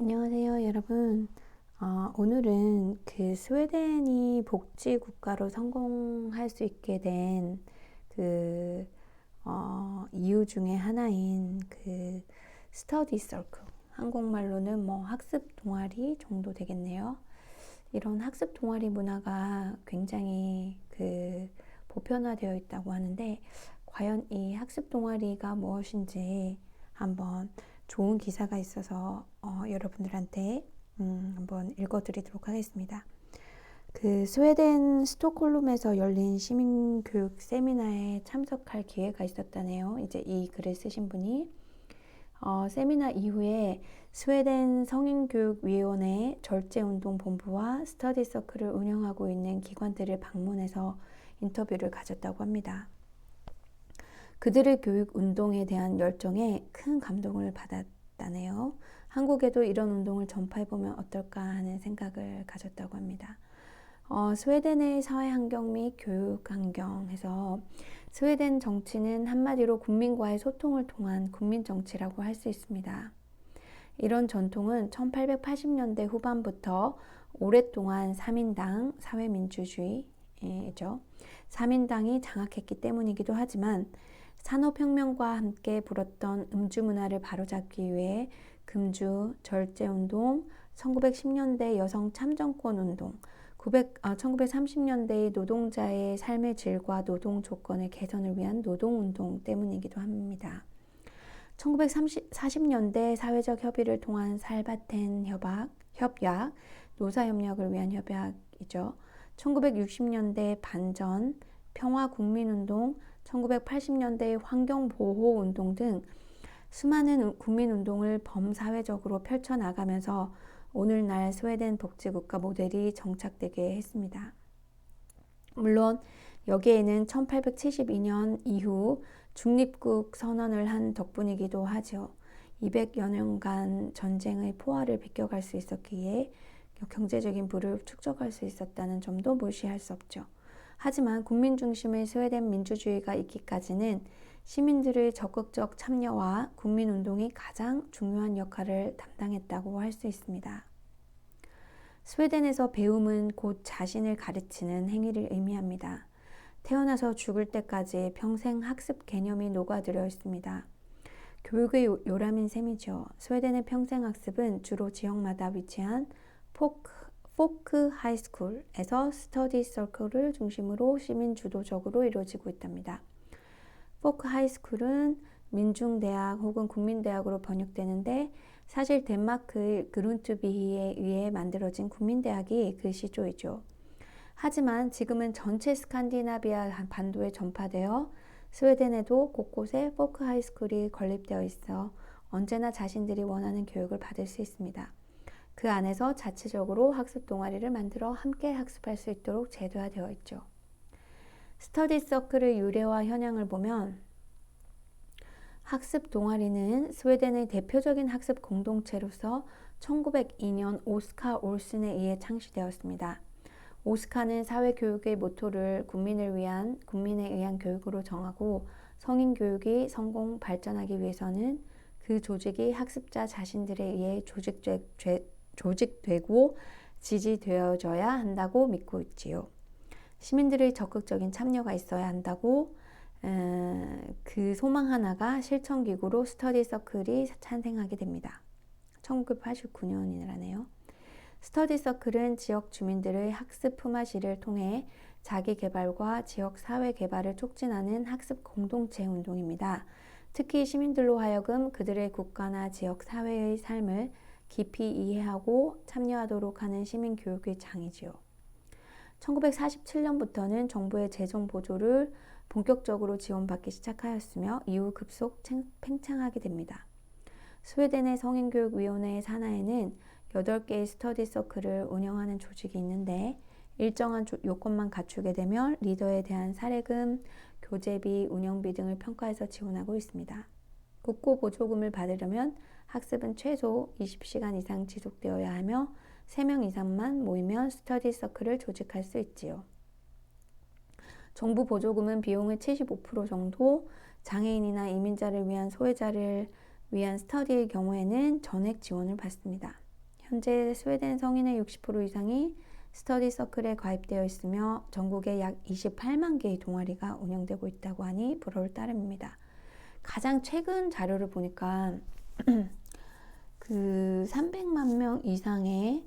안녕하세요, 여러분. 오늘은 그 스웨덴이 복지 국가로 성공할 수 있게 된 그 이유 중에 하나인 그 스터디 서클, 한국말로는 뭐 학습 동아리 정도 되겠네요. 이런 학습 동아리 문화가 굉장히 보편화되어 있다고 하는데, 과연 이 학습 동아리가 무엇인지 한번 좋은 기사가 있어서 여러분들한테 한번 읽어드리도록 하겠습니다. 그 스웨덴 스톡홀름에서 열린 시민교육 세미나에 참석할 기회가 있었다네요. 이제 이 글을 쓰신 분이 세미나 이후에 스웨덴 성인교육위원회 절제운동본부와 스터디 서클을 운영하고 있는 기관들을 방문해서 인터뷰를 가졌다고 합니다. 그들의 교육 운동에 대한 열정에 큰 감동을 받았다네요. 한국에도 이런 운동을 전파해보면 어떨까 하는 생각을 가졌다고 합니다. 스웨덴의 사회 환경 및 교육 환경에서 스웨덴 정치는 한마디로 국민과의 소통을 통한 국민 정치라고 할 수 있습니다. 이런 전통은 1880년대 후반부터 오랫동안 3인당 사회민주주의죠. 3인당이 장악했기 때문이기도 하지만 산업혁명과 함께 불었던 음주 문화를 바로잡기 위해 금주, 절제운동, 1910년대 여성 참정권 운동, 1930년대의 노동자의 삶의 질과 노동 조건의 개선을 위한 노동운동 때문이기도 합니다. 1940년대 사회적 협의를 통한 살바텐 협약, 노사협력을 위한 협약이죠. 1960년대 반전, 평화국민운동, 1980년대 환경보호운동 등 수많은 국민운동을 범사회적으로 펼쳐나가면서 오늘날 스웨덴 복지국가 모델이 정착되게 했습니다. 물론 여기에는 1872년 이후 중립국 선언을 한 덕분이기도 하죠. 200여 년간 전쟁의 포화를 비껴갈 수 있었기에 경제적인 부를 축적할 수 있었다는 점도 무시할 수 없죠. 하지만 국민 중심의 스웨덴 민주주의가 있기까지는 시민들의 적극적 참여와 국민운동이 가장 중요한 역할을 담당했다고 할 수 있습니다. 스웨덴에서 배움은 곧 자신을 가르치는 행위를 의미합니다. 태어나서 죽을 때까지 평생 학습 개념이 녹아들어 있습니다. 교육의 요람인 셈이죠. 스웨덴의 평생 학습은 주로 지역마다 위치한 포크 하이스쿨에서 스터디 서클을 중심으로 시민 주도적으로 이루어지고 있답니다. 포크 하이스쿨은 민중대학 혹은 국민대학으로 번역되는데 사실 덴마크의 그룬트비히에 의해 만들어진 국민대학이 그 시조이죠. 하지만 지금은 전체 스칸디나비아 반도에 전파되어 스웨덴에도 곳곳에 포크 하이스쿨이 건립되어 있어 언제나 자신들이 원하는 교육을 받을 수 있습니다. 그 안에서 자체적으로 학습 동아리를 만들어 함께 학습할 수 있도록 제도화되어 있죠. 스터디 서클의 유래와 현황을 보면 학습 동아리는 스웨덴의 대표적인 학습 공동체로서 1902년 오스카 올슨에 의해 창시되었습니다. 오스카는 사회교육의 모토를 국민에 의한 교육으로 정하고 성인 교육이 성공 발전하기 위해서는 그 조직이 학습자 자신들에 의해 조직되고 지지되어져야 한다고 믿고 있지요. 시민들의 적극적인 참여가 있어야 한다고 그 소망 하나가 실천기구로 스터디 서클이 탄생하게 됩니다. 1989년이라네요. 스터디 서클은 지역 주민들의 학습 품앗이를 통해 자기 개발과 지역 사회 개발을 촉진하는 학습 공동체 운동입니다. 특히 시민들로 하여금 그들의 국가나 지역 사회의 삶을 깊이 이해하고 참여하도록 하는 시민 교육의 장이지요. 1947년부터는 정부의 재정 보조를 본격적으로 지원받기 시작하였으며 이후 급속 팽창하게 됩니다. 스웨덴의 성인교육위원회 산하에는 8개의 스터디 서클을 운영하는 조직이 있는데 일정한 요건만 갖추게 되면 리더에 대한 사례금, 교재비, 운영비 등을 평가해서 지원하고 있습니다. 국고 보조금을 받으려면 학습은 최소 20시간 이상 지속되어야 하며 3명 이상만 모이면 스터디 서클을 조직할 수 있지요. 정부 보조금은 비용의 75% 정도, 장애인이나 이민자를 위한 소외자를 위한 스터디의 경우에는 전액 지원을 받습니다. 현재 스웨덴 성인의 60% 이상이 스터디 서클에 가입되어 있으며 전국에 약 28만 개의 동아리가 운영되고 있다고 하니 부러울 따름입니다. 가장 최근 자료를 보니까 그 300만 명 이상의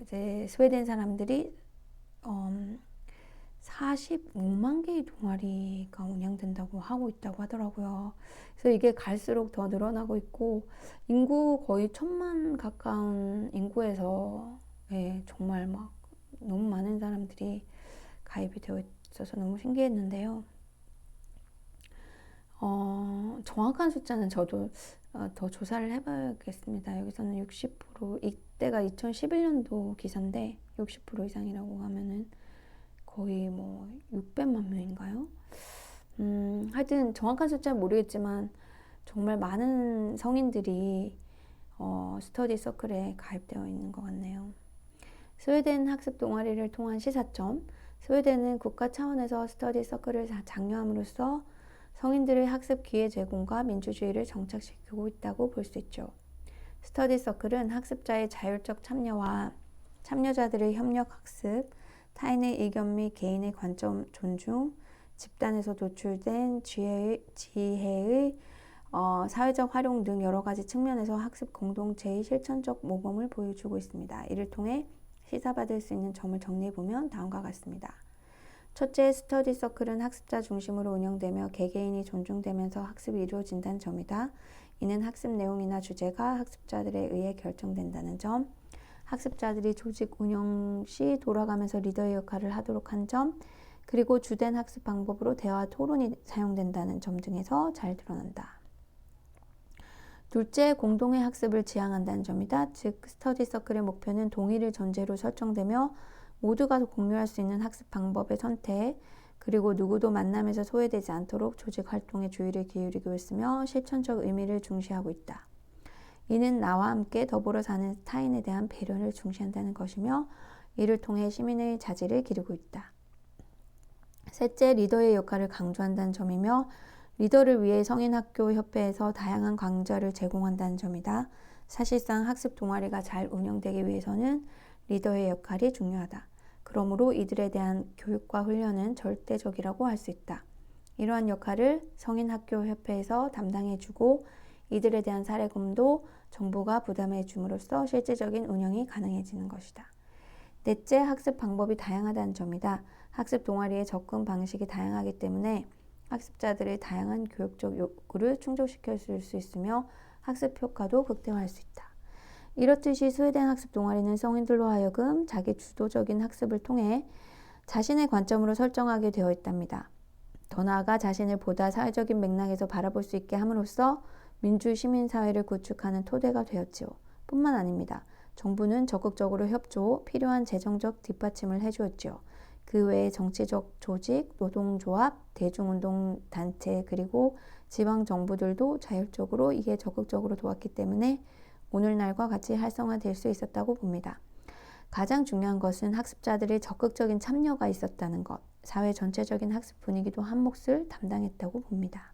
이제 스웨덴 사람들이 45만 개의 동아리가 운영된다고 하고 있다고 하더라고요. 그래서 이게 갈수록 더 늘어나고 있고 인구 거의 1,000만 가까운 인구에서 정말 막 너무 많은 사람들이 가입이 되어 있어서 너무 신기했는데요. 정확한 숫자는 저도 더 조사를 해봐야겠습니다. 여기서는 60%, 이때가 2011년도 기사인데 60% 이상이라고 하면은 거의 뭐 600만 명인가요? 하여튼 정확한 숫자는 모르겠지만 정말 많은 성인들이 스터디 서클에 가입되어 있는 것 같네요. 스웨덴 학습 동아리를 통한 시사점. 스웨덴은 국가 차원에서 스터디 서클을 장려함으로써 성인들의 학습 기회 제공과 민주주의를 정착시키고 있다고 볼 수 있죠. 스터디 서클은 학습자의 자율적 참여와 참여자들의 협력 학습, 타인의 의견 및 개인의 관점 존중, 집단에서 도출된 지혜의 사회적 활용 등 여러 가지 측면에서 학습 공동체의 실천적 모범을 보여주고 있습니다. 이를 통해 시사받을 수 있는 점을 정리해보면 다음과 같습니다. 첫째, 스터디 서클은 학습자 중심으로 운영되며 개개인이 존중되면서 학습이 이루어진다는 점이다. 이는 학습 내용이나 주제가 학습자들에 의해 결정된다는 점, 학습자들이 조직 운영 시 돌아가면서 리더의 역할을 하도록 한 점, 그리고 주된 학습 방법으로 대화 토론이 사용된다는 점 등에서 잘 드러난다. 둘째, 공동의 학습을 지향한다는 점이다. 즉, 스터디 서클의 목표는 동의를 전제로 설정되며 모두가 공유할 수 있는 학습 방법의 선택, 그리고 누구도 만남에서 소외되지 않도록 조직 활동에 주의를 기울이고 있으며 실천적 의미를 중시하고 있다. 이는 나와 함께 더불어 사는 타인에 대한 배려를 중시한다는 것이며 이를 통해 시민의 자질을 기르고 있다. 셋째, 리더의 역할을 강조한다는 점이며 리더를 위해 성인학교협회에서 다양한 강좌를 제공한다는 점이다. 사실상 학습 동아리가 잘 운영되기 위해서는 리더의 역할이 중요하다. 그러므로 이들에 대한 교육과 훈련은 절대적이라고 할 수 있다. 이러한 역할을 성인학교협회에서 담당해주고 이들에 대한 사례금도 정부가 부담해 줌으로써 실질적인 운영이 가능해지는 것이다. 넷째, 학습 방법이 다양하다는 점이다. 학습 동아리의 접근 방식이 다양하기 때문에 학습자들의 다양한 교육적 요구를 충족시킬 수 있으며 학습 효과도 극대화할 수 있다. 이렇듯이 스웨덴 학습 동아리는 성인들로 하여금 자기 주도적인 학습을 통해 자신의 관점으로 설정하게 되어 있답니다. 더 나아가 자신을 보다 사회적인 맥락에서 바라볼 수 있게 함으로써 민주 시민사회를 구축하는 토대가 되었지요. 뿐만 아닙니다. 정부는 적극적으로 협조, 필요한 재정적 뒷받침을 해주었지요. 그 외에 정치적 조직, 노동조합, 대중운동단체 그리고 지방정부들도 자율적으로 이에 적극적으로 도왔기 때문에 오늘날과 같이 활성화될 수 있었다고 봅니다. 가장 중요한 것은 학습자들의 적극적인 참여가 있었다는 것, 사회 전체적인 학습 분위기도 한 몫을 담당했다고 봅니다.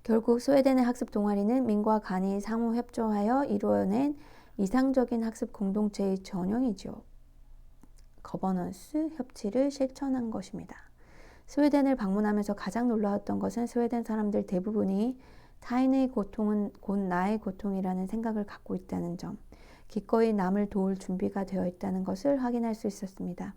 결국 스웨덴의 학습 동아리는 민과 간이 상호 협조하여 이루어낸 이상적인 학습 공동체의 전형이죠. 거버넌스, 협치를 실천한 것입니다. 스웨덴을 방문하면서 가장 놀라웠던 것은 스웨덴 사람들 대부분이 타인의 고통은 곧 나의 고통이라는 생각을 갖고 있다는 점, 기꺼이 남을 도울 준비가 되어 있다는 것을 확인할 수 있었습니다.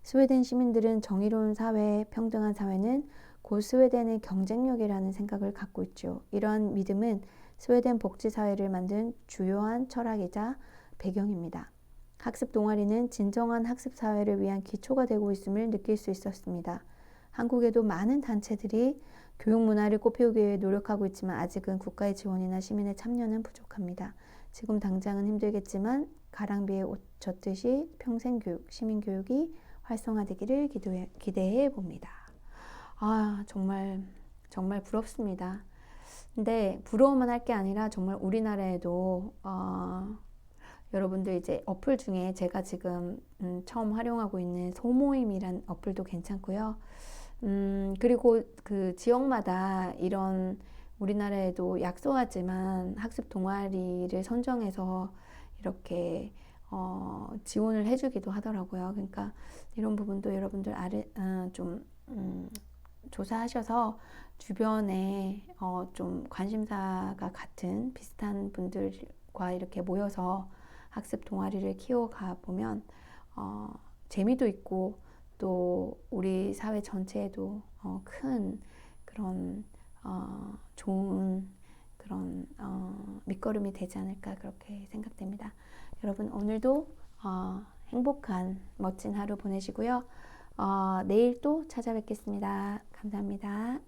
스웨덴 시민들은 정의로운 사회, 평등한 사회는 곧 스웨덴의 경쟁력이라는 생각을 갖고 있죠. 이러한 믿음은 스웨덴 복지사회를 만든 주요한 철학이자 배경입니다. 학습 동아리는 진정한 학습 사회를 위한 기초가 되고 있음을 느낄 수 있었습니다. 한국에도 많은 단체들이 교육 문화를 꽃피우기 위해 노력하고 있지만 아직은 국가의 지원이나 시민의 참여는 부족합니다. 지금 당장은 힘들겠지만 가랑비에 옷 젖듯이 평생교육, 시민교육이 활성화되기를 기대해 봅니다. 정말 부럽습니다. 근데 부러워만 할 게 아니라 정말 우리나라에도 여러분들 이제 어플 중에 제가 지금 처음 활용하고 있는 소모임이란 어플도 괜찮고요. 그리고 그 지역마다 이런 우리나라에도 약소하지만 학습 동아리를 선정해서 이렇게 지원을 해주기도 하더라고요. 그러니까 이런 부분도 여러분들 좀 조사하셔서 주변에 좀 관심사가 같은 비슷한 분들과 이렇게 모여서 학습 동아리를 키워가 보면 재미도 있고 또 우리 사회 전체에도 큰 그런 좋은 그런 밑거름이 되지 않을까 그렇게 생각됩니다. 여러분 오늘도 행복한 멋진 하루 보내시고요. 내일 또 찾아뵙겠습니다. 감사합니다.